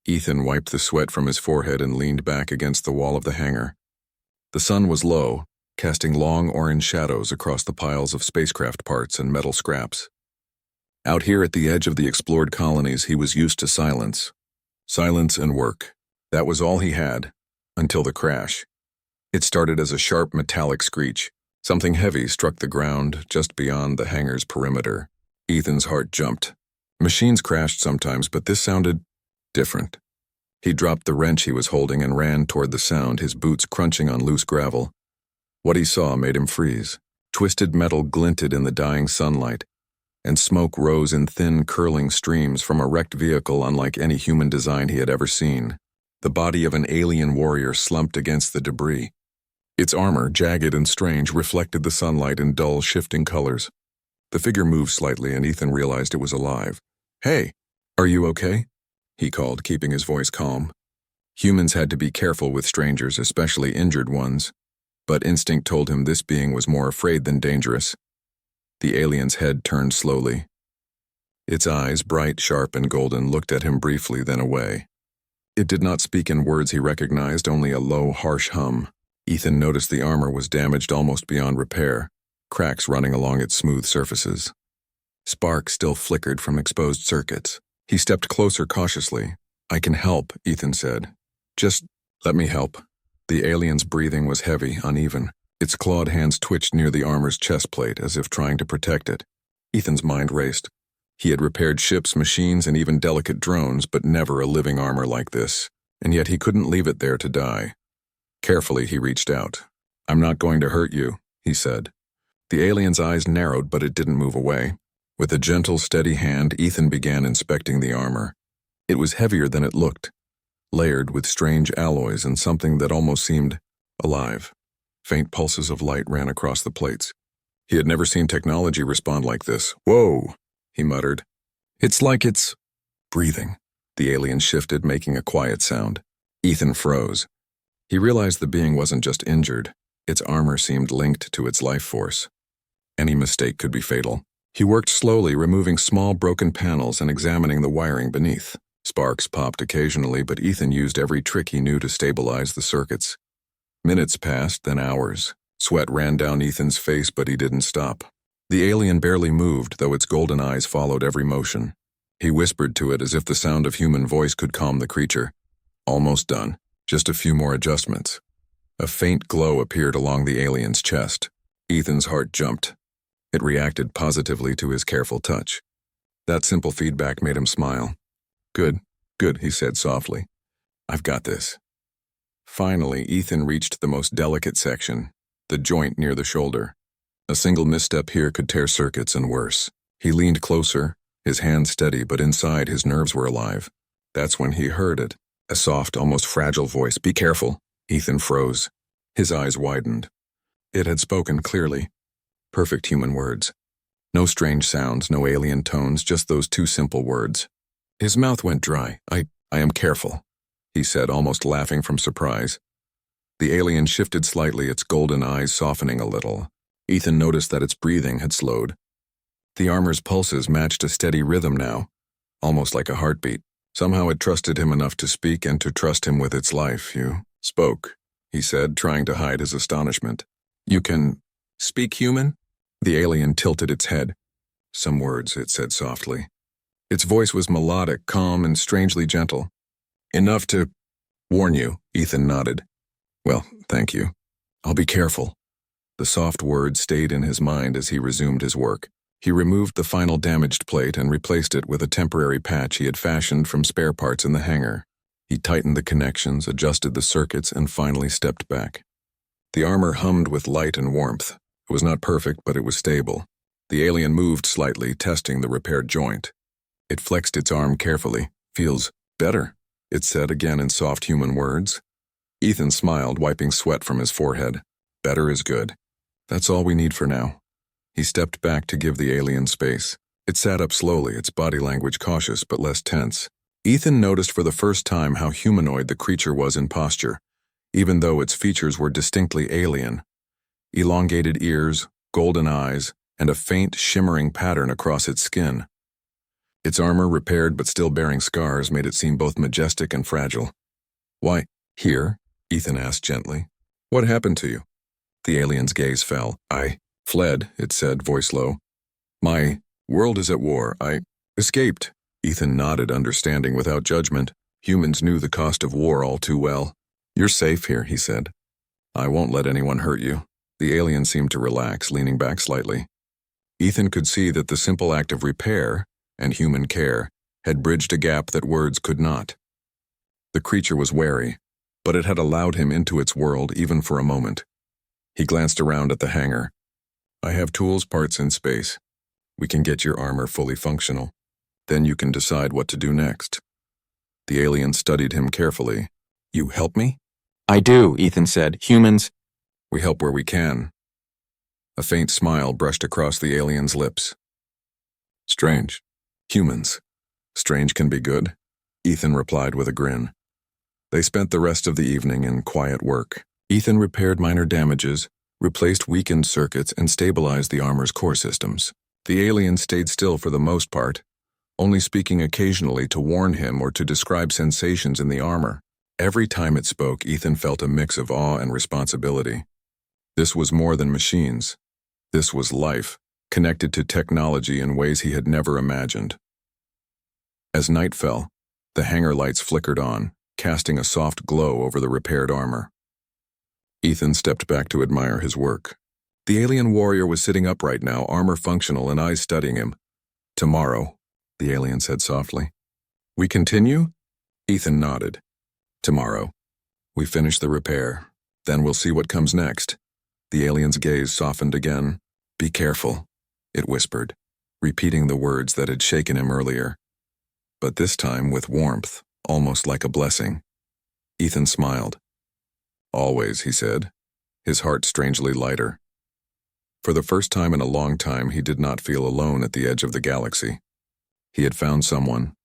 Ethan wiped the sweat from his forehead and leaned back against the wall of the hangar. The sun was low, casting long orange shadows across the piles of spacecraft parts and metal scraps. Out here at the edge of the explored colonies, he was used to silence. Silence and work. That was all he had, until the crash. It started as a sharp metallic screech. Something heavy struck the ground just beyond the hangar's perimeter. Ethan's heart jumped. Machines crashed sometimes, but this sounded different. He dropped the wrench he was holding and ran toward the sound, his boots crunching on loose gravel. What he saw made him freeze. Twisted metal glinted in the dying sunlight, and smoke rose in thin, curling streams from a wrecked vehicle unlike any human design he had ever seen. The body of an alien warrior slumped against the debris. Its armor, jagged and strange, reflected the sunlight in dull, shifting colors. The figure moved slightly, and Ethan realized it was alive. "Hey, are you okay?" he called, keeping his voice calm. Humans had to be careful with strangers, especially injured ones, but instinct told him this being was more afraid than dangerous. The alien's head turned slowly. Its eyes, bright, sharp, and golden, looked at him briefly, then away. It did not speak in words he recognized, only a low, harsh hum. Ethan noticed the armor was damaged almost beyond repair, cracks running along its smooth surfaces. Sparks still flickered from exposed circuits. He stepped closer cautiously. "I can help," Ethan said. "Just let me help." The alien's breathing was heavy, uneven. Its clawed hands twitched near the armor's chest plate as if trying to protect it. Ethan's mind raced. He had repaired ships, machines, and even delicate drones, but never a living armor like this, and yet he couldn't leave it there to die. Carefully, he reached out. "I'm not going to hurt you," he said. The alien's eyes narrowed, but it didn't move away. With a gentle, steady hand, Ethan began inspecting the armor. It was heavier than it looked, layered with strange alloys and something that almost seemed alive. Faint pulses of light ran across the plates. He had never seen technology respond like this. "Whoa," he muttered. "It's like it's breathing." The alien shifted, making a quiet sound. Ethan froze. He realized the being wasn't just injured. Its armor seemed linked to its life force. Any mistake could be fatal. He worked slowly, removing small broken panels and examining the wiring beneath. Sparks popped occasionally, but Ethan used every trick he knew to stabilize the circuits. Minutes passed, then hours. Sweat ran down Ethan's face, but he didn't stop. The alien barely moved, though its golden eyes followed every motion. He whispered to it as if the sound of human voice could calm the creature. "Almost done. Just a few more adjustments." A faint glow appeared along the alien's chest. Ethan's heart jumped. It reacted positively to his careful touch. That simple feedback made him smile. Good, he said softly. "I've got this." Finally, Ethan reached the most delicate section, the joint near the shoulder. A single misstep here could tear circuits and worse. He leaned closer, his hand steady, but inside his nerves were alive. That's when he heard it, a soft, almost fragile voice. "Be careful." Ethan froze. His eyes widened. It had spoken clearly. Perfect human words. No strange sounds, no alien tones, just those two simple words. His mouth went dry. I am careful," he said, almost laughing from surprise. The alien shifted slightly, its golden eyes softening a little. Ethan noticed that its breathing had slowed. The armor's pulses matched a steady rhythm now, almost like a heartbeat. Somehow it trusted him enough to speak and to trust him with its life. "You spoke," he said, trying to hide his astonishment. "You can speak human?" The alien tilted its head. "Some words," it said softly. Its voice was melodic, calm, and strangely gentle. "Enough to warn you," Ethan nodded. "Well, thank you. I'll be careful." The soft words stayed in his mind as he resumed his work. He removed the final damaged plate and replaced it with a temporary patch he had fashioned from spare parts in the hangar. He tightened the connections, adjusted the circuits, and finally stepped back. The armor hummed with light and warmth. It was not perfect, but it was stable. The alien moved slightly, testing the repaired joint. It flexed its arm carefully. "Feels better," it said again in soft human words. Ethan smiled, wiping sweat from his forehead. "Better is good. That's all we need for now." He stepped back to give the alien space. It sat up slowly, its body language cautious but less tense. Ethan noticed for the first time how humanoid the creature was in posture, even though its features were distinctly alien. Elongated ears, golden eyes, and a faint, shimmering pattern across its skin. Its armor, repaired but still bearing scars, made it seem both majestic and fragile. "Why, here?" Ethan asked gently. "What happened to you?" The alien's gaze fell. "I fled," it said, voice low. "My world is at war. I escaped." Ethan nodded, understanding without judgment. Humans knew the cost of war all too well. "You're safe here," he said. "I won't let anyone hurt you." The alien seemed to relax, leaning back slightly. Ethan could see that the simple act of repair and human care had bridged a gap that words could not. The creature was wary, but it had allowed him into its world even for a moment. He glanced around at the hangar. "I have tools, parts in space. We can get your armor fully functional. Then you can decide what to do next." The alien studied him carefully. "You help me?" "I do," Ethan said. "Humans—" "We help where we can." A faint smile brushed across the alien's lips. "Strange. Humans. Strange can be good," Ethan replied with a grin. They spent the rest of the evening in quiet work. Ethan repaired minor damages, replaced weakened circuits, and stabilized the armor's core systems. The alien stayed still for the most part, only speaking occasionally to warn him or to describe sensations in the armor. Every time it spoke, Ethan felt a mix of awe and responsibility. This was more than machines. This was life, connected to technology in ways he had never imagined. As night fell, the hangar lights flickered on, casting a soft glow over the repaired armor. Ethan stepped back to admire his work. The alien warrior was sitting upright now, armor functional and eyes studying him. "Tomorrow," the alien said softly. "We continue?" Ethan nodded. "Tomorrow. We finish the repair. Then we'll see what comes next." The alien's gaze softened again. "Be careful," it whispered, repeating the words that had shaken him earlier. But this time with warmth, almost like a blessing. Ethan smiled. "Always," he said, his heart strangely lighter. For the first time in a long time, he did not feel alone at the edge of the galaxy. He had found someone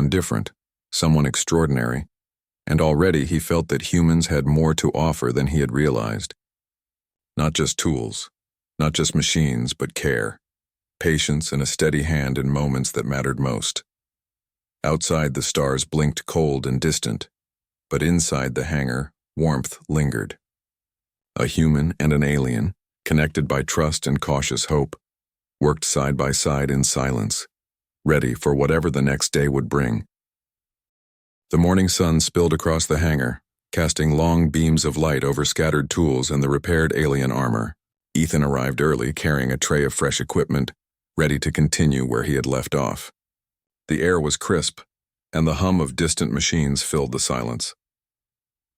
different, someone extraordinary, and already he felt that humans had more to offer than he had realized. Not just tools, not just machines, but care, patience, and a steady hand in moments that mattered most. Outside, the stars blinked cold and distant, but inside the hangar, warmth lingered. A human and an alien, connected by trust and cautious hope, worked side by side in silence, ready for whatever the next day would bring. The morning sun spilled across the hangar, casting long beams of light over scattered tools and the repaired alien armor. Ethan arrived early, carrying a tray of fresh equipment, ready to continue where he had left off. The air was crisp, and the hum of distant machines filled the silence.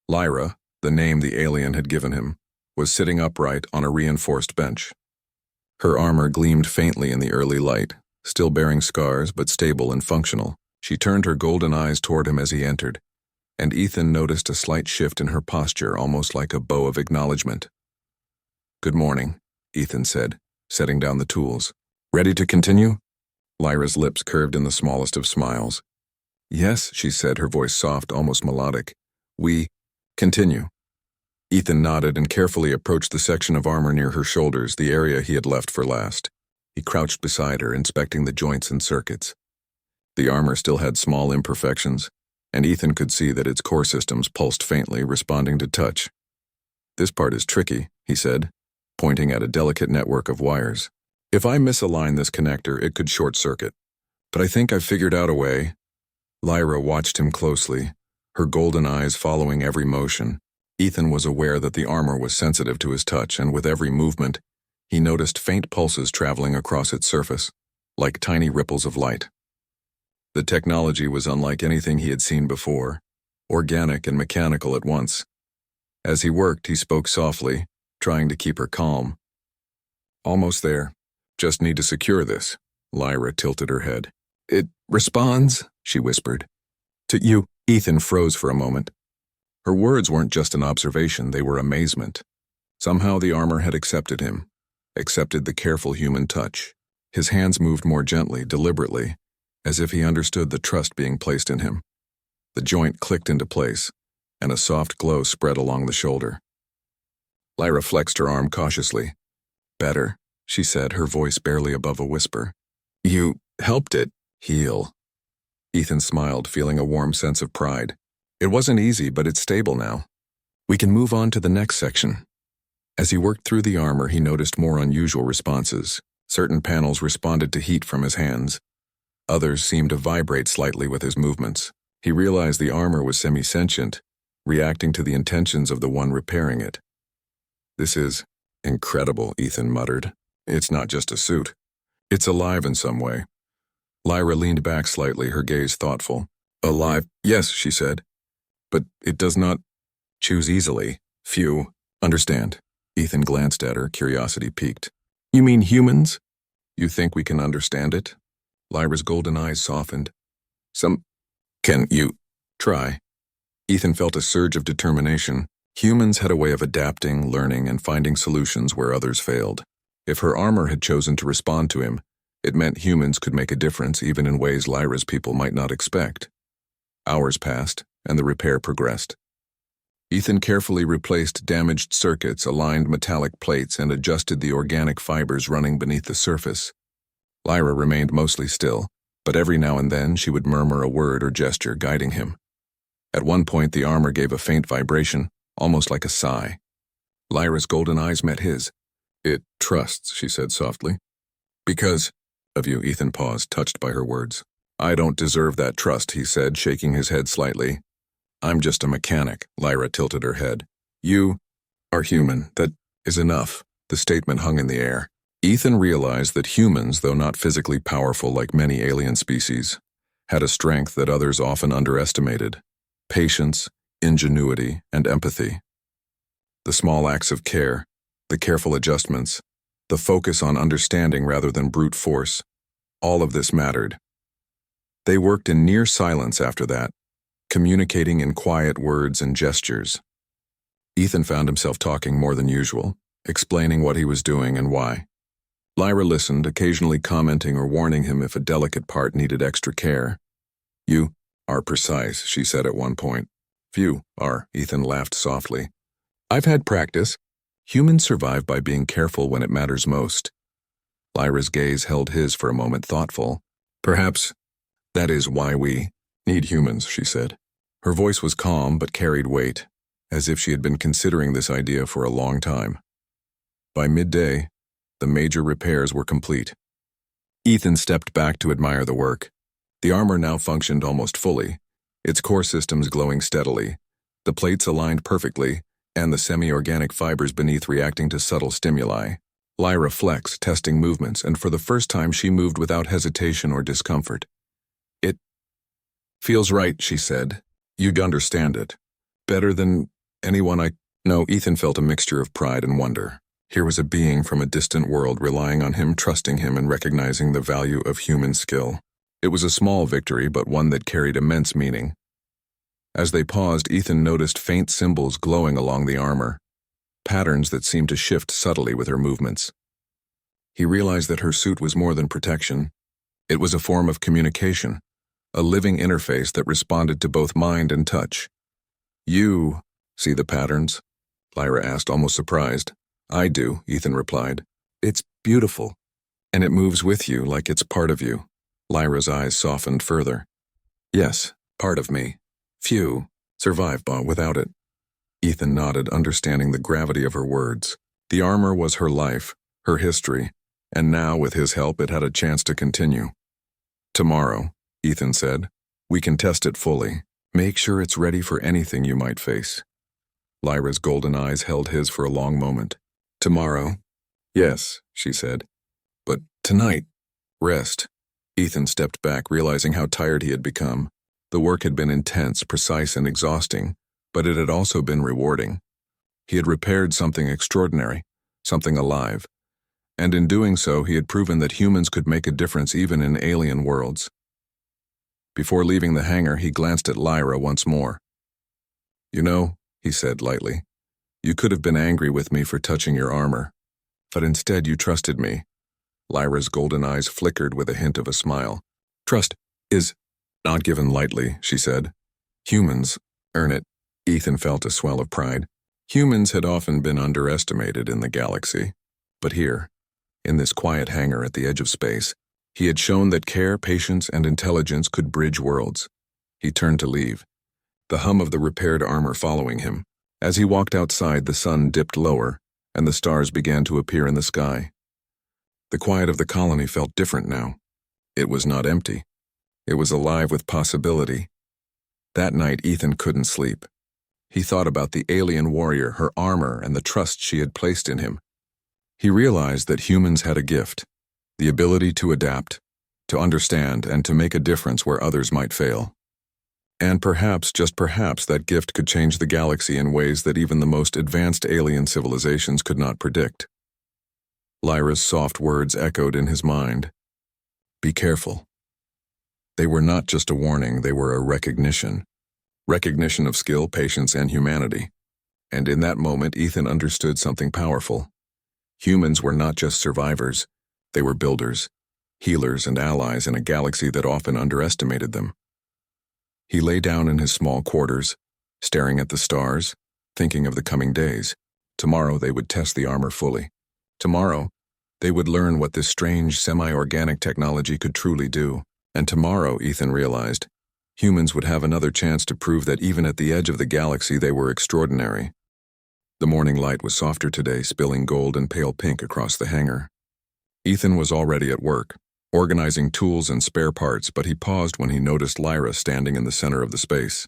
Lyra, the name the alien had given him, was sitting upright on a reinforced bench. Her armor gleamed faintly in the early light, still bearing scars but stable and functional. She turned her golden eyes toward him as he entered, and Ethan noticed a slight shift in her posture, almost like a bow of acknowledgement. "Good morning," Ethan said, setting down the tools. "Ready to continue?" Lyra's lips curved in the smallest of smiles. "Yes," she said, her voice soft, almost melodic. "We continue." Ethan nodded and carefully approached the section of armor near her shoulders, the area he had left for last. He crouched beside her, inspecting the joints and circuits. The armor still had small imperfections, and Ethan could see that its core systems pulsed faintly, responding to touch. "This part is tricky," he said, pointing at a delicate network of wires. "If I misalign this connector, it could short-circuit. But I think I've figured out a way." Lyra watched him closely, her golden eyes following every motion. Ethan was aware that the armor was sensitive to his touch, and with every movement, he noticed faint pulses traveling across its surface, like tiny ripples of light. The technology was unlike anything he had seen before, organic and mechanical at once. As he worked, he spoke softly, trying to keep her calm. "Almost there. Just need to secure this." Lyra tilted her head. "It responds," she whispered. "To you." Ethan froze for a moment. Her words weren't just an observation, they were amazement. Somehow the armor had accepted him, accepted the careful human touch. His hands moved more gently, deliberately, as if he understood the trust being placed in him. The joint clicked into place, and a soft glow spread along the shoulder. Lyra flexed her arm cautiously. "Better," she said, her voice barely above a whisper. "You helped it." Heal. Ethan smiled, feeling a warm sense of pride. It wasn't easy, but it's stable now. We can move on to the next section. As he worked through the armor, he noticed more unusual responses. Certain panels responded to heat from his hands. Others seemed to vibrate slightly with his movements. He realized the armor was semi-sentient, reacting to the intentions of the one repairing it. This is incredible, Ethan muttered. It's not just a suit. It's alive in some way. Lyra leaned back slightly, her gaze thoughtful. Alive? Yes, she said. But it does not choose easily. Few understand. Ethan glanced at her, curiosity piqued. You mean humans? You think we can understand it? Lyra's golden eyes softened. Can you try? Ethan felt a surge of determination. Humans had a way of adapting, learning, and finding solutions where others failed. If her armor had chosen to respond to him, it meant humans could make a difference even in ways Lyra's people might not expect. Hours passed, and the repair progressed. Ethan carefully replaced damaged circuits, aligned metallic plates, and adjusted the organic fibers running beneath the surface. Lyra remained mostly still, but every now and then she would murmur a word or gesture guiding him. At one point, the armor gave a faint vibration, almost like a sigh. Lyra's golden eyes met his. It trusts, she said softly. Because of you, Ethan paused, touched by her words. I don't deserve that trust, he said, shaking his head slightly. I'm just a mechanic, Lyra tilted her head. You are human. That is enough. The statement hung in the air. Ethan realized that humans, though not physically powerful like many alien species, had a strength that others often underestimated. Patience, ingenuity, and empathy. The small acts of care, the careful adjustments, the focus on understanding rather than brute force, all of this mattered. They worked in near silence after that, communicating in quiet words and gestures. Ethan found himself talking more than usual, explaining what he was doing and why. Lyra listened, occasionally commenting or warning him if a delicate part needed extra care. You are precise, she said at one point. Few are, Ethan laughed softly. I've had practice. Humans survive by being careful when it matters most. Lyra's gaze held his for a moment, thoughtful. Perhaps that is why we need humans, she said. Her voice was calm but carried weight, as if she had been considering this idea for a long time. By midday, the major repairs were complete. Ethan stepped back to admire the work. The armor now functioned almost fully, its core systems glowing steadily, the plates aligned perfectly, and the semi-organic fibers beneath reacting to subtle stimuli. Lyra flexed, testing movements, and for the first time she moved without hesitation or discomfort. It feels right, she said. You'd understand it. Better than anyone I... No, Ethan felt a mixture of pride and wonder. Here was a being from a distant world relying on him, trusting him, and recognizing the value of human skill. It was a small victory, but one that carried immense meaning. As they paused, Ethan noticed faint symbols glowing along the armor, patterns that seemed to shift subtly with her movements. He realized that her suit was more than protection. It was a form of communication, a living interface that responded to both mind and touch. You see the patterns? Lyra asked, almost surprised. I do, Ethan replied. It's beautiful, and it moves with you like it's part of you. Lyra's eyes softened further. Yes, part of me. Few survive without it. Ethan nodded, understanding the gravity of her words. The armor was her life, her history, and now, with his help, it had a chance to continue. Tomorrow, Ethan said, we can test it fully. Make sure it's ready for anything you might face. Lyra's golden eyes held his for a long moment. Tomorrow? Yes, she said. But tonight, rest. Ethan stepped back, realizing how tired he had become. The work had been intense, precise, and exhausting, but it had also been rewarding. He had repaired something extraordinary, something alive, and in doing so, he had proven that humans could make a difference even in alien worlds. Before leaving the hangar, he glanced at Lyra once more. You know, he said lightly, you could have been angry with me for touching your armor, but instead you trusted me. Lyra's golden eyes flickered with a hint of a smile. Trust is not given lightly, she said. Humans earn it. Ethan felt a swell of pride. Humans had often been underestimated in the galaxy, but here, in this quiet hangar at the edge of space, He had shown that care, patience, and intelligence could bridge worlds. He turned to leave, the hum of the repaired armor following him. As he walked outside, the sun dipped lower, and the stars began to appear in the sky. The quiet of the colony felt different now. It was not empty. It was alive with possibility. That night, Ethan couldn't sleep. He thought about the alien warrior, her armor, and the trust she had placed in him. He realized that humans had a gift, the ability to adapt, to understand, and to make a difference where others might fail. And perhaps, just perhaps, that gift could change the galaxy in ways that even the most advanced alien civilizations could not predict. Lyra's soft words echoed in his mind. Be careful. They were not just a warning, they were a recognition. Recognition of skill, patience, and humanity. And in that moment, Ethan understood something powerful. Humans were not just survivors, they were builders, healers, and allies in a galaxy that often underestimated them. He lay down in his small quarters, staring at the stars, thinking of the coming days. Tomorrow they would test the armor fully. Tomorrow, they would learn what this strange, semi-organic technology could truly do. And tomorrow, Ethan realized, humans would have another chance to prove that even at the edge of the galaxy they were extraordinary. The morning light was softer today, spilling gold and pale pink across the hangar. Ethan was already at work, organizing tools and spare parts, but he paused when he noticed Lyra standing in the center of the space.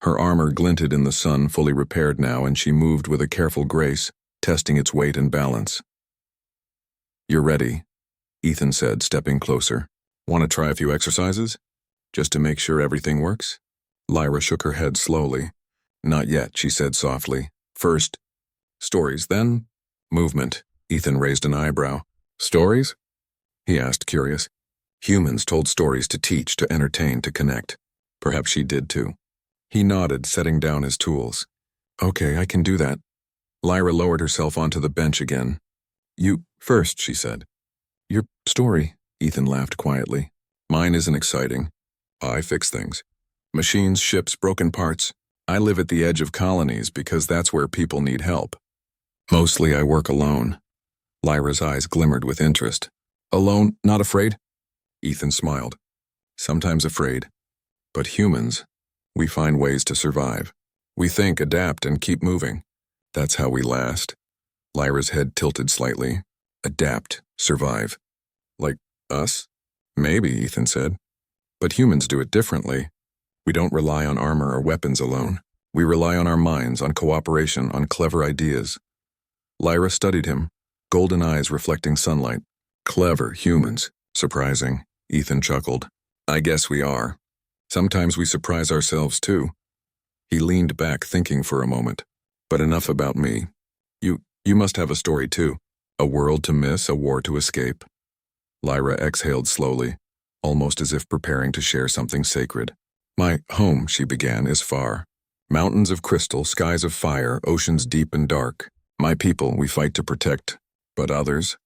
Her armor glinted in the sun, fully repaired now, and she moved with a careful grace, testing its weight and balance. You're ready, Ethan said, stepping closer. Want to try a few exercises? Just to make sure everything works? Lyra shook her head slowly. Not yet, she said softly. First, stories, then movement. Ethan raised an eyebrow. Stories? He asked, curious. Humans told stories to teach, to entertain, to connect. Perhaps she did too. He nodded, setting down his tools. Okay, I can do that. Lyra lowered herself onto the bench again. You first, she said. Your story, Ethan laughed quietly. Mine isn't exciting. I fix things. Machines, ships, broken parts. I live at the edge of colonies because that's where people need help. Mostly I work alone. Lyra's eyes glimmered with interest. Alone, not afraid? Ethan smiled. Sometimes afraid. But humans, we find ways to survive. We think, adapt, and keep moving. That's how we last. Lyra's head tilted slightly. Adapt, survive. Like us? Maybe, Ethan said. But humans do it differently. We don't rely on armor or weapons alone. We rely on our minds, on cooperation, on clever ideas. Lyra studied him, golden eyes reflecting sunlight. Clever humans. Surprising. Ethan chuckled. I guess we are. Sometimes we surprise ourselves too. He leaned back, thinking for a moment. But enough about me. You must have a story too. A world to miss, a war to escape. Lyra exhaled slowly, almost as if preparing to share something sacred. My home, she began, is far. Mountains of crystal, skies of fire, oceans deep and dark. My people we fight to protect. But others?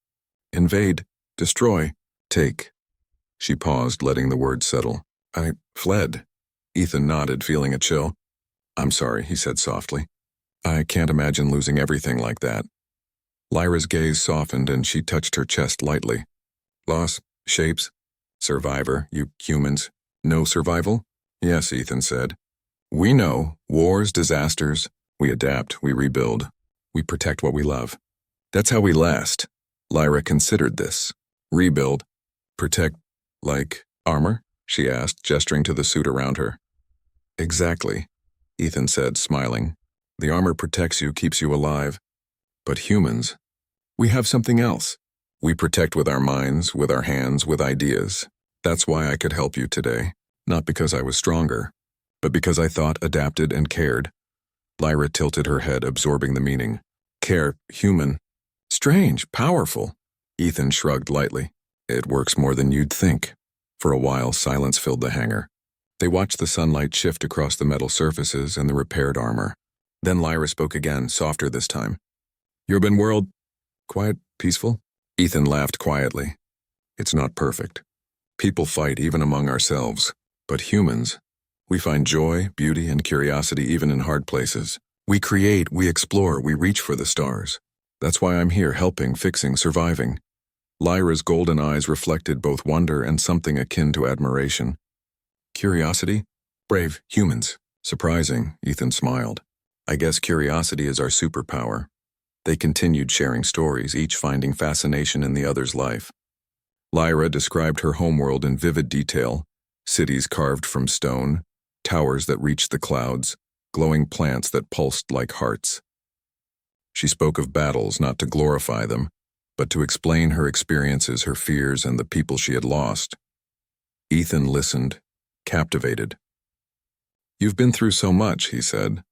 Invade, destroy, take. She paused, letting the words settle. I fled. Ethan nodded, feeling a chill. I'm sorry, he said softly. I can't imagine losing everything like that. Lyra's gaze softened and she touched her chest lightly. Loss, shapes, survivor, you humans. No survival? Yes, Ethan said. We know, wars, disasters. We adapt, we rebuild. We protect what we love. That's how we last. Lyra considered this. Rebuild. Protect, like armor? She asked, gesturing to the suit around her. Exactly, Ethan said, smiling. The armor protects you, keeps you alive. But humans, we have something else. We protect with our minds, with our hands, with ideas. That's why I could help you today. Not because I was stronger, but because I thought, adapted, and cared. Lyra tilted her head, absorbing the meaning. Care, human. Strange, powerful. Ethan shrugged lightly. It works more than you'd think. For a while, silence filled the hangar. They watched the sunlight shift across the metal surfaces and the repaired armor. Then Lyra spoke again, softer this time. Urban world? Quiet, peaceful? Ethan laughed quietly. It's not perfect. People fight even among ourselves. But humans, we find joy, beauty, and curiosity even in hard places. We create, we explore, we reach for the stars. That's why I'm here, helping, fixing, surviving. Lyra's golden eyes reflected both wonder and something akin to admiration. Curiosity? Brave humans. Surprising, Ethan smiled. I guess curiosity is our superpower. They continued sharing stories, each finding fascination in the other's life. Lyra described her homeworld in vivid detail, cities carved from stone, towers that reached the clouds, glowing plants that pulsed like hearts. She spoke of battles not to glorify them, but to explain her experiences, her fears, and the people she had lost. Ethan listened, captivated. You've been through so much, he said.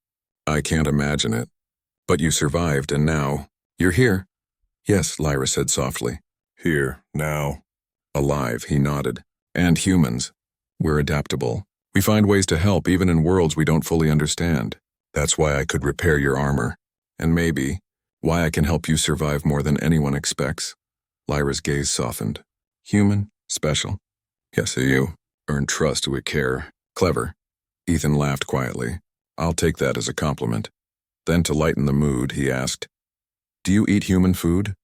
I can't imagine it. But you survived, and now, you're here. Yes, Lyra said softly. Here, now. Alive, he nodded. And humans. We're adaptable. We find ways to help even in worlds we don't fully understand. That's why I could repair your armor. And maybe, why I can help you survive more than anyone expects. Lyra's gaze softened. Human? Special? Yes, you. Earn trust with care. Clever. Ethan laughed quietly. I'll take that as a compliment. Then to lighten the mood, he asked, Do you eat human food?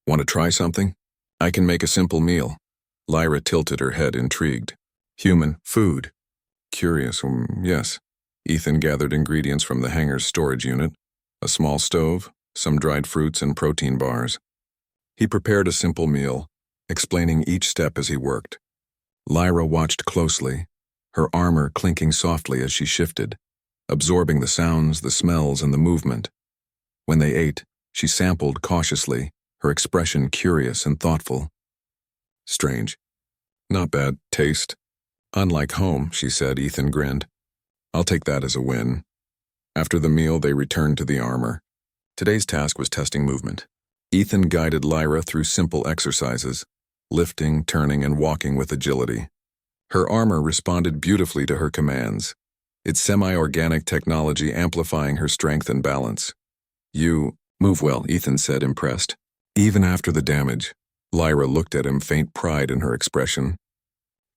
Want to try something? I can make a simple meal. Lyra tilted her head, intrigued. Human food. Curious, yes. Ethan gathered ingredients from the hangar's storage unit, a small stove, some dried fruits and protein bars. He prepared a simple meal, explaining each step as he worked. Lyra watched closely, her armor clinking softly as she shifted, absorbing the sounds, the smells, and the movement. When they ate, she sampled cautiously, her expression curious and thoughtful. Strange. Not bad taste. Unlike home, she said. Ethan grinned. I'll take that as a win. After the meal, they returned to the armor. Today's task was testing movement. Ethan guided Lyra through simple exercises, lifting, turning, and walking with agility. Her armor responded beautifully to her commands, its semi-organic technology amplifying her strength and balance. You move well, Ethan said, impressed. Even after the damage, Lyra looked at him, faint pride in her expression.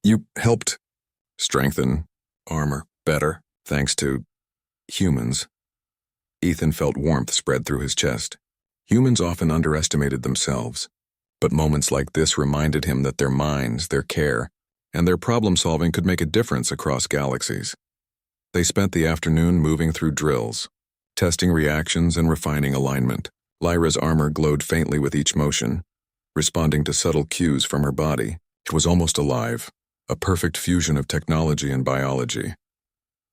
You helped strengthen armor better, thanks to humans. Ethan felt warmth spread through his chest. Humans often underestimated themselves, but moments like this reminded him that their minds, their care, and their problem-solving could make a difference across galaxies. They spent the afternoon moving through drills, testing reactions and refining alignment. Lyra's armor glowed faintly with each motion, responding to subtle cues from her body. It was almost alive, a perfect fusion of technology and biology.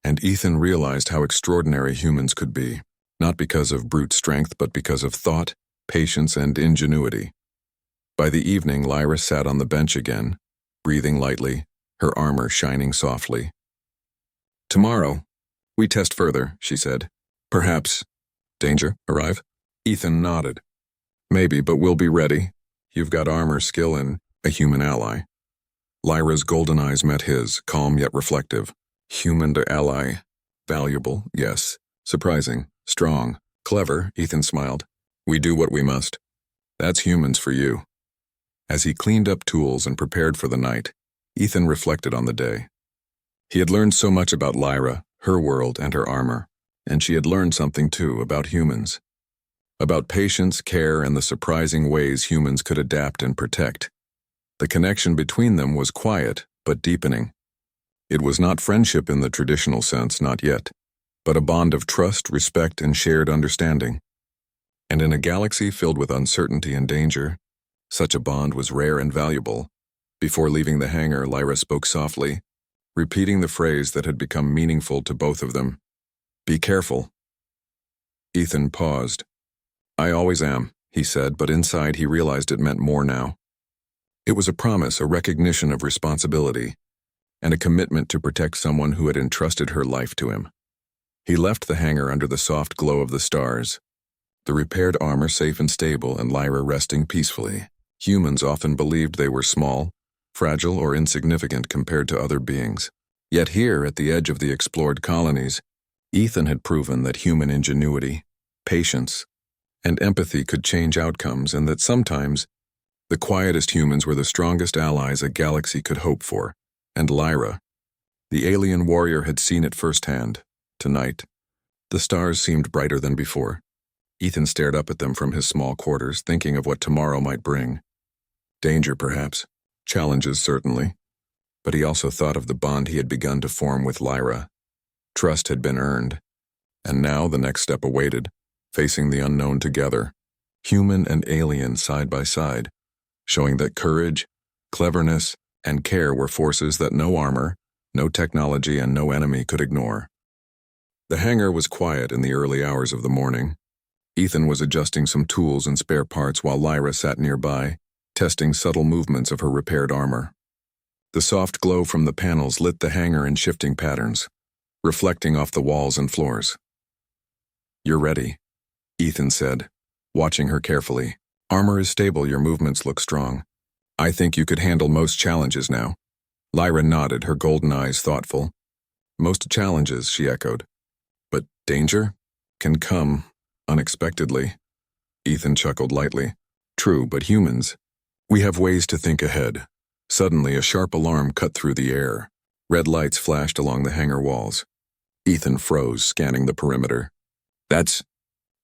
And Ethan realized how extraordinary humans could be, not because of brute strength, but because of thought, patience, and ingenuity. By the evening, Lyra sat on the bench again, breathing lightly, her armor shining softly. Tomorrow, we test further, she said. Perhaps. Danger arrive? Ethan nodded. Maybe, but we'll be ready. You've got armor, skill, and a human ally. Lyra's golden eyes met his, calm yet reflective. Human to ally. Valuable, yes. Surprising. Strong. Clever, Ethan smiled. We do what we must. That's humans for you. As he cleaned up tools and prepared for the night, Ethan reflected on the day. He had learned so much about Lyra, her world, and her armor, and she had learned something too about humans. About patience, care, and the surprising ways humans could adapt and protect. The connection between them was quiet, but deepening. It was not friendship in the traditional sense, not yet, but a bond of trust, respect, and shared understanding. And in a galaxy filled with uncertainty and danger, such a bond was rare and valuable. Before leaving the hangar, Lyra spoke softly, repeating the phrase that had become meaningful to both of them. Be careful. Ethan paused. I always am, he said, but inside he realized it meant more now. It was a promise, a recognition of responsibility, and a commitment to protect someone who had entrusted her life to him. He left the hangar under the soft glow of the stars, the repaired armor safe and stable, and Lyra resting peacefully. Humans often believed they were small, fragile, or insignificant compared to other beings. Yet here, at the edge of the explored colonies, Ethan had proven that human ingenuity, patience, and empathy could change outcomes, and that sometimes the quietest humans were the strongest allies a galaxy could hope for. And Lyra, the alien warrior, had seen it firsthand. Tonight, the stars seemed brighter than before. Ethan stared up at them from his small quarters, thinking of what tomorrow might bring. Danger, perhaps. Challenges, certainly. But he also thought of the bond he had begun to form with Lyra. Trust had been earned. And now the next step awaited, facing the unknown together, human and alien side by side, showing that courage, cleverness, and care were forces that no armor, no technology, and no enemy could ignore. The hangar was quiet in the early hours of the morning. Ethan was adjusting some tools and spare parts while Lyra sat nearby, testing subtle movements of her repaired armor. The soft glow from the panels lit the hangar in shifting patterns, reflecting off the walls and floors. "You're ready," Ethan said, watching her carefully. "Armor is stable, your movements look strong. I think you could handle most challenges now." Lyra nodded, her golden eyes thoughtful. "Most challenges," she echoed. "But danger can come unexpectedly." Ethan chuckled lightly. "True, but humans, we have ways to think ahead." Suddenly, a sharp alarm cut through the air. Red lights flashed along the hangar walls. Ethan froze, scanning the perimeter. "That's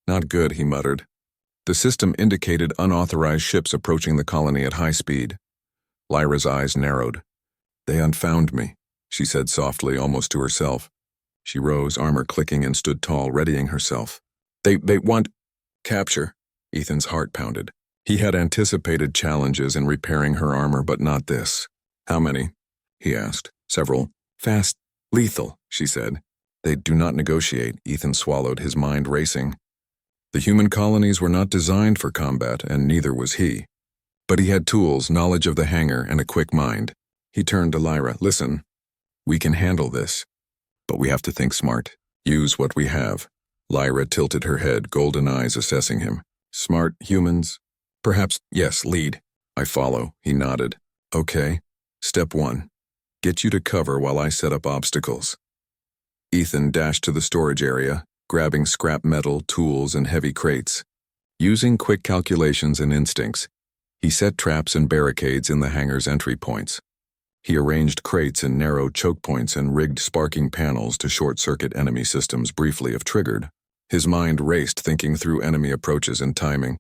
not good," he muttered. The system indicated unauthorized ships approaching the colony at high speed. Lyra's eyes narrowed. "They unfound me," she said softly, almost to herself. She rose, armor clicking, and stood tall, readying herself. They want capture." Ethan's heart pounded. He had anticipated challenges in repairing her armor, but not this. "How many?" he asked. "Several. Fast, lethal," she said. "They do not negotiate," Ethan swallowed, his mind racing. The human colonies were not designed for combat, and neither was he. But he had tools, knowledge of the hangar, and a quick mind. He turned to Lyra. "Listen, we can handle this, but we have to think smart. Use what we have." Lyra tilted her head, golden eyes assessing him. "Smart humans? Perhaps, yes, lead." "I follow," he nodded. "Okay. Step 1. Get you to cover while I set up obstacles." Ethan dashed to the storage area, grabbing scrap metal, tools, and heavy crates. Using quick calculations and instincts, he set traps and barricades in the hangar's entry points. He arranged crates in narrow choke points and rigged sparking panels to short-circuit enemy systems briefly if triggered. His mind raced, thinking through enemy approaches and timing.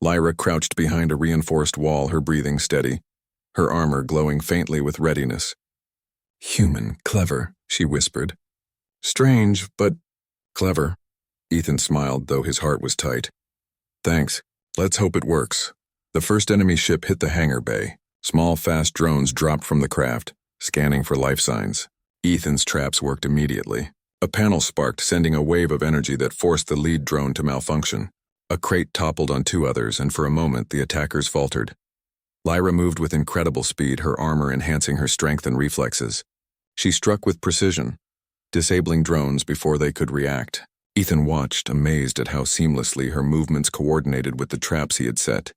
Lyra crouched behind a reinforced wall, her breathing steady, her armor glowing faintly with readiness. "Human, clever," she whispered. "Strange, but clever." Ethan smiled, though his heart was tight. "Thanks. Let's hope it works." The first enemy ship hit the hangar bay. Small, fast drones dropped from the craft, scanning for life signs. Ethan's traps worked immediately. A panel sparked, sending a wave of energy that forced the lead drone to malfunction. A crate toppled on 2 others, and for a moment the attackers faltered. Lyra moved with incredible speed, her armor enhancing her strength and reflexes. She struck with precision, disabling drones before they could react. Ethan watched, amazed at how seamlessly her movements coordinated with the traps he had set.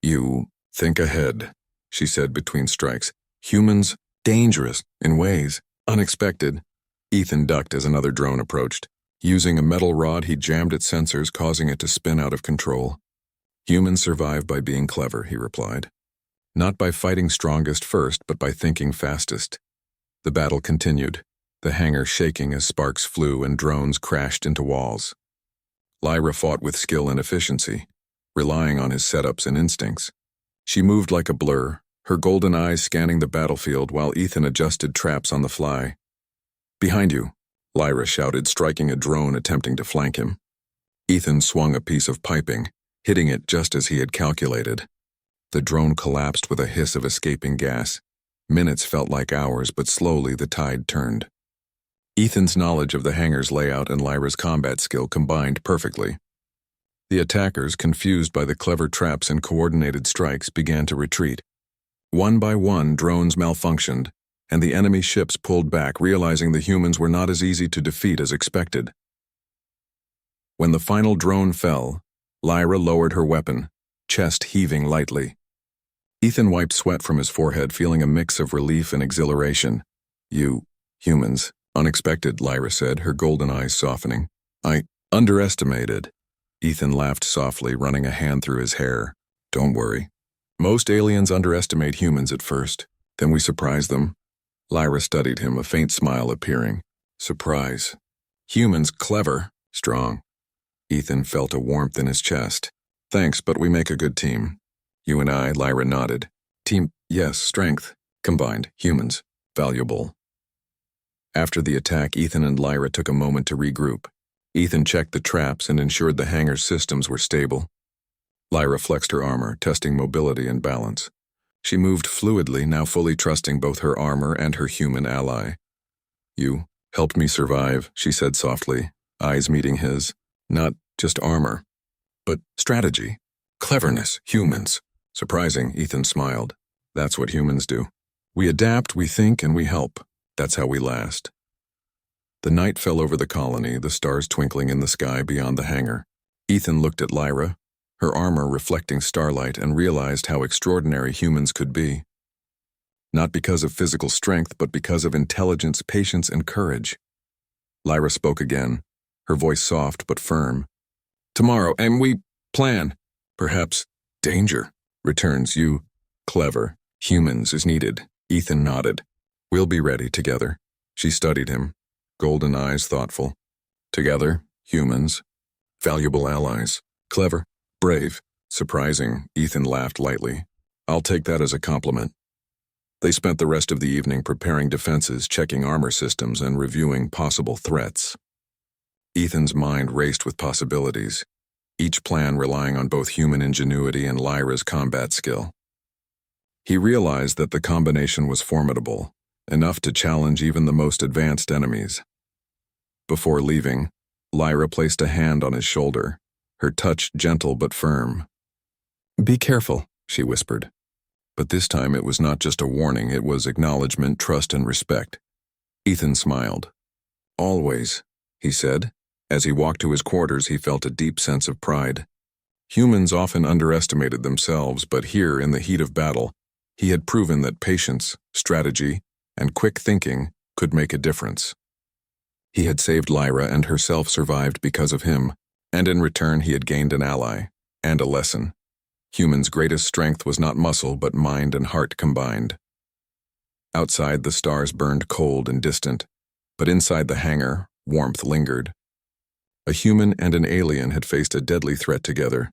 "You think ahead," she said between strikes. "Humans, dangerous, in ways, unexpected." Ethan ducked as another drone approached. Using a metal rod, he jammed its sensors, causing it to spin out of control. "Humans survive by being clever," he replied. "Not by fighting strongest first, but by thinking fastest." The battle continued, the hangar shaking as sparks flew and drones crashed into walls. Lyra fought with skill and efficiency, relying on his setups and instincts. She moved like a blur, her golden eyes scanning the battlefield while Ethan adjusted traps on the fly. "Behind you," Lyra shouted, striking a drone attempting to flank him. Ethan swung a piece of piping, hitting it just as he had calculated. The drone collapsed with a hiss of escaping gas. Minutes felt like hours, but slowly the tide turned. Ethan's knowledge of the hangar's layout and Lyra's combat skill combined perfectly. The attackers, confused by the clever traps and coordinated strikes, began to retreat. One by one, drones malfunctioned, and the enemy ships pulled back, realizing the humans were not as easy to defeat as expected. When the final drone fell, Lyra lowered her weapon, chest heaving lightly. Ethan wiped sweat from his forehead, feeling a mix of relief and exhilaration. "You, humans, unexpected," Lyra said, her golden eyes softening. "I underestimated." Ethan laughed softly, running a hand through his hair. "Don't worry. Most aliens underestimate humans at first. Then we surprise them." Lyra studied him, a faint smile appearing. "Surprise. Humans clever, strong." Ethan felt a warmth in his chest. "Thanks, but we make a good team." "You and I," Lyra nodded. Team, yes, strength. Combined, humans. Valuable. After the attack, Ethan and Lyra took a moment to regroup. Ethan checked the traps and ensured the hangar's systems were stable. Lyra flexed her armor, testing mobility and balance. She moved fluidly, now fully trusting both her armor and her human ally. You helped me survive, she said softly, eyes meeting his. Not just armor, but strategy, cleverness, humans. Surprising, Ethan smiled. That's what humans do. We adapt, we think, and we help. That's how we last. The night fell over the colony, the stars twinkling in the sky beyond the hangar. Ethan looked at Lyra, her armor reflecting starlight, and realized how extraordinary humans could be. Not because of physical strength, but because of intelligence, patience, and courage. Lyra spoke again, her voice soft but firm. Tomorrow, and we plan. Perhaps danger returns. You, clever, humans is needed. Ethan nodded. We'll be ready together. She studied him, golden eyes thoughtful. Together, humans, valuable allies, clever, brave, surprising. Ethan laughed lightly. I'll take that as a compliment. They spent the rest of the evening preparing defenses, checking armor systems, and reviewing possible threats. Ethan's mind raced with possibilities, each plan relying on both human ingenuity and Lyra's combat skill. He realized that the combination was formidable, enough to challenge even the most advanced enemies. Before leaving, Lyra placed a hand on his shoulder, her touch gentle but firm. Be careful, she whispered. But this time it was not just a warning, it was acknowledgement, trust, and respect. Ethan smiled. Always, he said. As he walked to his quarters, he felt a deep sense of pride. Humans often underestimated themselves, but here, in the heat of battle, he had proven that patience, strategy, and quick thinking could make a difference. He had saved Lyra, and herself survived because of him, and in return he had gained an ally, and a lesson. Humans' greatest strength was not muscle, but mind and heart combined. Outside, the stars burned cold and distant, but inside the hangar, warmth lingered. A human and an alien had faced a deadly threat together,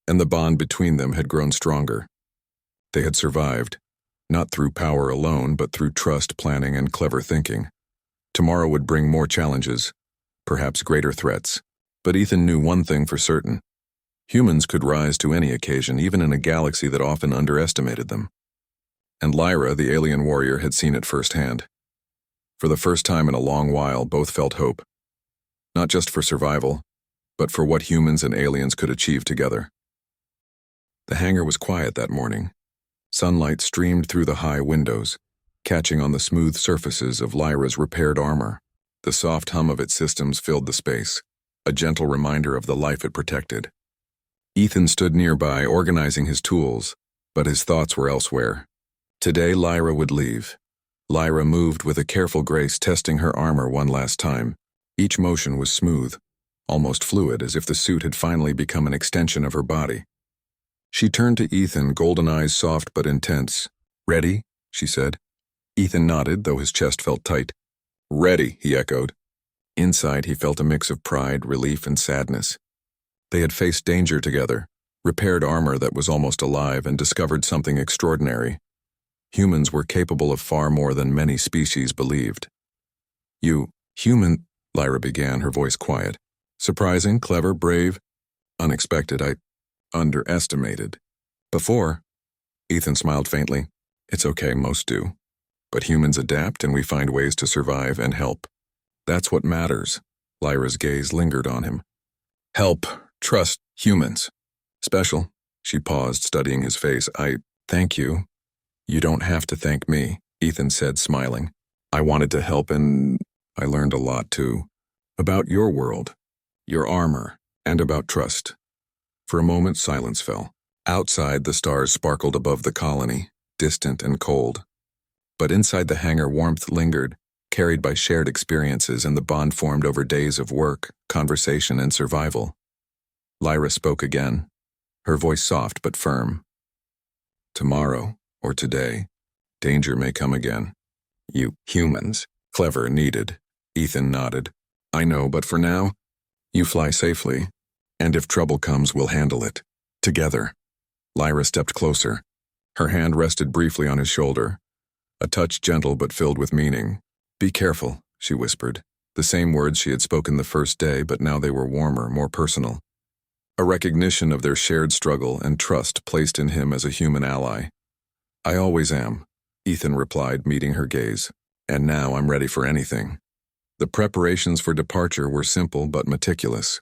and the bond between them had grown stronger. They had survived, not through power alone, but through trust, planning, and clever thinking. Tomorrow would bring more challenges, perhaps greater threats, but Ethan knew one thing for certain. Humans could rise to any occasion, even in a galaxy that often underestimated them. And Lyra, the alien warrior, had seen it firsthand. For the first time in a long while, both felt hope. Not just for survival, but for what humans and aliens could achieve together. The hangar was quiet that morning. Sunlight streamed through the high windows, catching on the smooth surfaces of Lyra's repaired armor. The soft hum of its systems filled the space, a gentle reminder of the life it protected. Ethan stood nearby, organizing his tools, but his thoughts were elsewhere. Today, Lyra would leave. Lyra moved with a careful grace, testing her armor one last time. Each motion was smooth, almost fluid, as if the suit had finally become an extension of her body. She turned to Ethan, golden eyes soft but intense. Ready? She said. Ethan nodded, though his chest felt tight. Ready, he echoed. Inside, he felt a mix of pride, relief, and sadness. They had faced danger together, repaired armor that was almost alive, and discovered something extraordinary. Humans were capable of far more than many species believed. You, human, Lyra began, her voice quiet. Surprising, clever, brave, unexpected. I underestimated. Before, Ethan smiled faintly. It's okay, most do. But humans adapt and we find ways to survive and help. That's what matters. Lyra's gaze lingered on him. Help, trust, humans. Special. She paused, studying his face. I thank you. You don't have to thank me, Ethan said, smiling. I wanted to help and I learned a lot too. About your world, your armor, and about trust. For a moment, silence fell. Outside, the stars sparkled above the colony, distant and cold. But inside the hangar, warmth lingered, carried by shared experiences, and the bond formed over days of work, conversation, and survival. Lyra spoke again, her voice soft but firm. Tomorrow, or today, danger may come again. You humans, clever, needed. Ethan nodded. I know, but for now, you fly safely, and if trouble comes, we'll handle it. Together. Lyra stepped closer, Her hand rested briefly on his shoulder, a touch gentle but filled with meaning. "Be careful," she whispered, the same words she had spoken the first day, but now they were warmer, more personal. A recognition of their shared struggle and trust placed in him as a human ally. "I always am," Ethan replied, meeting her gaze. "And now I'm ready for anything." The preparations for departure were simple but meticulous.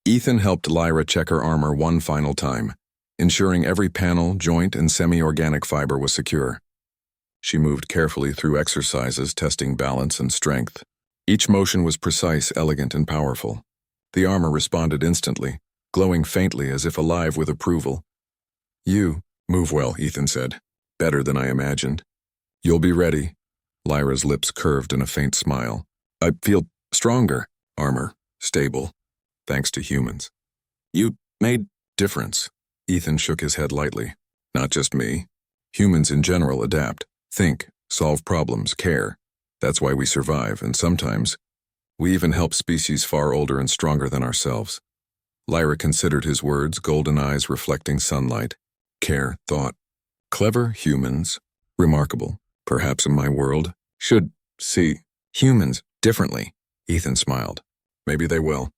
Ethan helped Lyra check her armor one final time, ensuring every panel, joint, and semi-organic fiber was secure. She moved carefully through exercises, testing balance and strength. Each motion was precise, elegant, and powerful. The armor responded instantly, glowing faintly as if alive with approval. "You move well," Ethan said. "Better than I imagined." "You'll be ready." Lyra's lips curved in a faint smile. "I feel stronger. Armor, stable, thanks to humans." "You made difference." Ethan shook his head lightly. "Not just me. Humans in general adapt, think, solve problems, care. That's why we survive, and sometimes we even help species far older and stronger than ourselves." Lyra considered his words, golden eyes reflecting sunlight. Care, thought. Clever humans, remarkable, perhaps in my world, should see humans differently. Ethan smiled. "Maybe they will.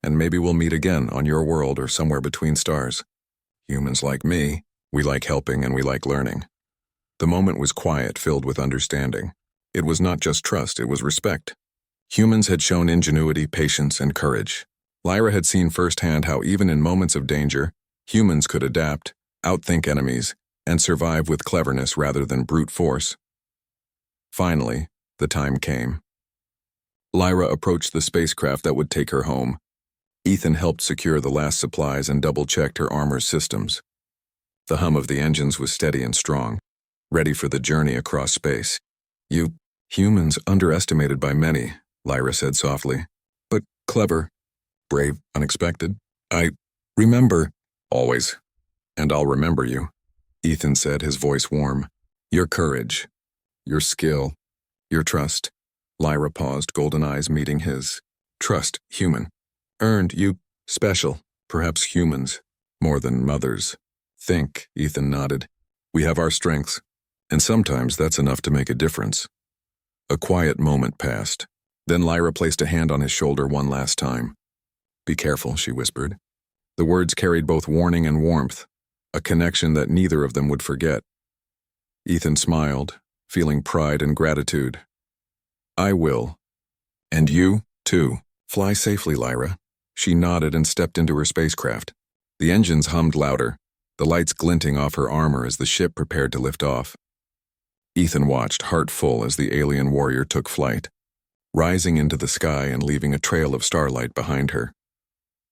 And maybe we'll meet again on your world or somewhere between stars. Humans like me, we like helping and we like learning." The moment was quiet, filled with understanding. It was not just trust, it was respect. Humans had shown ingenuity, patience, and courage. Lyra had seen firsthand how even in moments of danger, humans could adapt, outthink enemies, and survive with cleverness rather than brute force. Finally, the time came. Lyra approached the spacecraft that would take her home. Ethan helped secure the last supplies and double-checked her armor's systems. The hum of the engines was steady and strong, ready for the journey across space. "You humans underestimated by many," Lyra said softly. "But clever, brave, unexpected. I remember always. And I'll remember you," Ethan said, his voice warm. "Your courage, your skill, your trust." Lyra paused, golden eyes meeting his. "Trust, human. Earned, you special, perhaps humans, more than mothers." "Think," Ethan nodded. "We have our strengths, and sometimes that's enough to make a difference." A quiet moment passed. Then Lyra placed a hand on his shoulder one last time. "Be careful," she whispered. The words carried both warning and warmth, a connection that neither of them would forget. Ethan smiled, feeling pride and gratitude. "I will. And you, too. Fly safely, Lyra." She nodded and stepped into her spacecraft. The engines hummed louder, the lights glinting off her armor as the ship prepared to lift off. Ethan watched, heart full, as the alien warrior took flight, rising into the sky and leaving a trail of starlight behind her.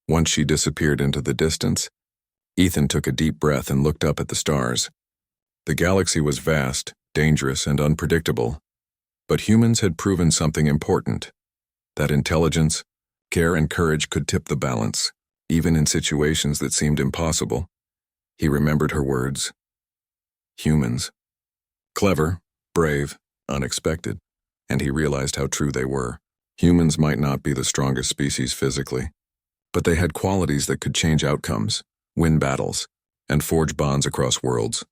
Once she disappeared into the distance, Ethan took a deep breath and looked up at the stars. The galaxy was vast, dangerous, and unpredictable, but humans had proven something important, that intelligence, care, and courage could tip the balance, even in situations that seemed impossible. He remembered her words. Humans. Clever, brave, unexpected, and he realized how true they were. Humans might not be the strongest species physically, but they had qualities that could change outcomes, win battles, and forge bonds across worlds.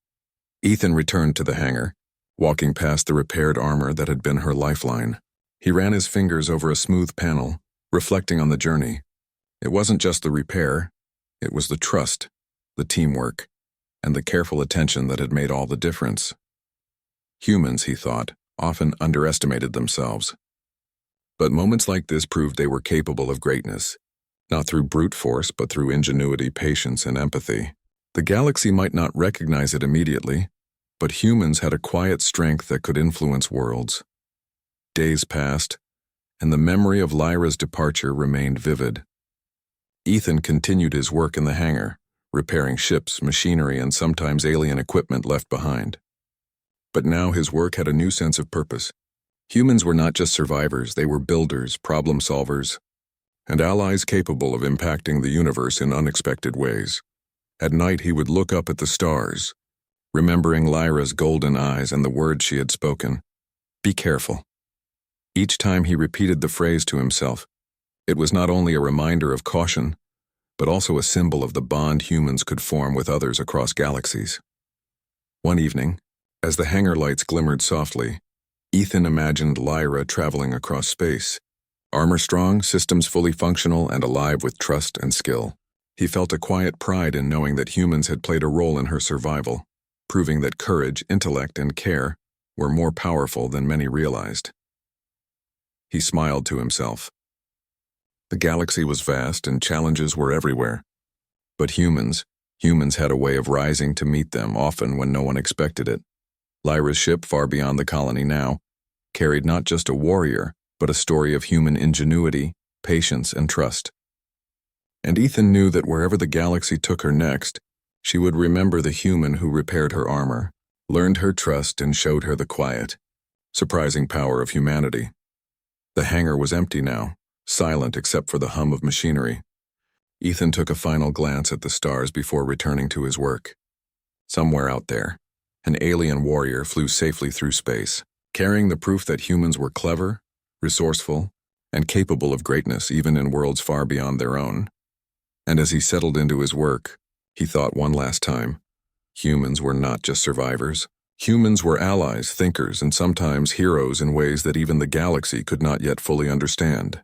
Ethan returned to the hangar, walking past the repaired armor that had been her lifeline. He ran his fingers over a smooth panel, reflecting on the journey. It wasn't just the repair, it was the trust, the teamwork, and the careful attention that had made all the difference. Humans, he thought, often underestimated themselves. But moments like this proved they were capable of greatness, not through brute force, but through ingenuity, patience, and empathy. The galaxy might not recognize it immediately, but humans had a quiet strength that could influence worlds. Days passed, and the memory of Lyra's departure remained vivid. Ethan continued his work in the hangar, repairing ships, machinery, and sometimes alien equipment left behind. But now his work had a new sense of purpose. Humans were not just survivors, they were builders, problem solvers, and allies capable of impacting the universe in unexpected ways. At night he would look up at the stars, remembering Lyra's golden eyes and the words she had spoken. "Be careful." Each time he repeated the phrase to himself, it was not only a reminder of caution, but also a symbol of the bond humans could form with others across galaxies. One evening, as the hangar lights glimmered softly, Ethan imagined Lyra traveling across space. Armor-strong, systems fully functional, and alive with trust and skill. He felt a quiet pride in knowing that humans had played a role in her survival, proving that courage, intellect, and care were more powerful than many realized. He smiled to himself. The galaxy was vast and challenges were everywhere. But humans had a way of rising to meet them, often when no one expected it. Lyra's ship, far beyond the colony now, carried not just a warrior, but a story of human ingenuity, patience, and trust. And Ethan knew that wherever the galaxy took her next, she would remember the human who repaired her armor, learned her trust, and showed her the quiet, surprising power of humanity. The hangar was empty now, silent except for the hum of machinery. Ethan took a final glance at the stars before returning to his work. Somewhere out there, an alien warrior flew safely through space, carrying the proof that humans were clever, resourceful, and capable of greatness even in worlds far beyond their own. And as he settled into his work, he thought one last time, humans were not just survivors. Humans were allies, thinkers, and sometimes heroes in ways that even the galaxy could not yet fully understand.